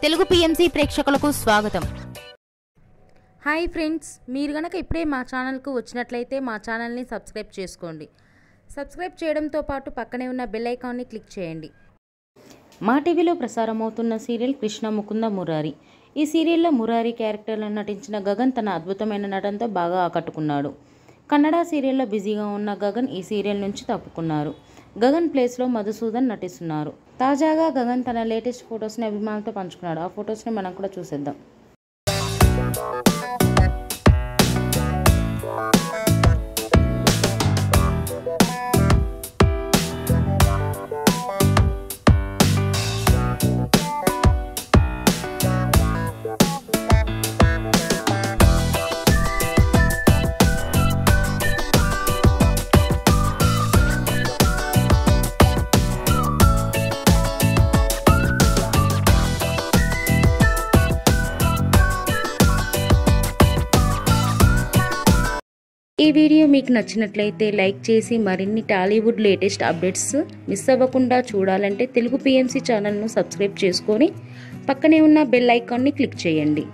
Telugu PMC ప్రేక్షకులకు స్వాగతం. Hi friends, మీరు గనక ఇప్పుడే మా ఛానల్కు వచ్చినట్లయితే మా ఛానల్ని సబ్స్క్రైబ్ చేసుకోండి. సబ్స్క్రైబ్ చేయడంతో పాటు పక్కనే ఉన్న బెల్ ఐకాన్ని క్లిక్ చేయండి. మా టీవీలో ప్రసారమవుతున్న సీరియల్ కృష్ణ ముకుంద మురారి. ఈ సీరియల్లో మురారి క్యారెక్టర్లో నటించిన గగన్ తన అద్భుతమైన నటనతో బాగా ఆకట్టుకున్నాడు. కన్నడ సీరియల్లో బిజీగా ఉన్న గగన్ ఈ సీరియల్ నుంచి తప్పుకున్నారు. గగన్ ప్లేస్లో మధుసూదన్ నటిస్తున్నారు. తాజాగా గగన్ తన లేటెస్ట్ ఫొటోస్ని అభిమానులతో పంచుకున్నాడు. ఆ ఫొటోస్ని మనం కూడా చూసేద్దాం. ఈ వీడియో మీకు నచ్చినట్లయితే లైక్ చేసి మరిన్ని టాలీవుడ్ లేటెస్ట్ అప్డేట్స్ మిస్ అవ్వకుండా చూడాలంటే తెలుగు పిఎంసి ఛానల్ను సబ్స్క్రైబ్ చేసుకొని పక్కనే ఉన్న బెల్ ఐకాన్ని క్లిక్ చేయండి.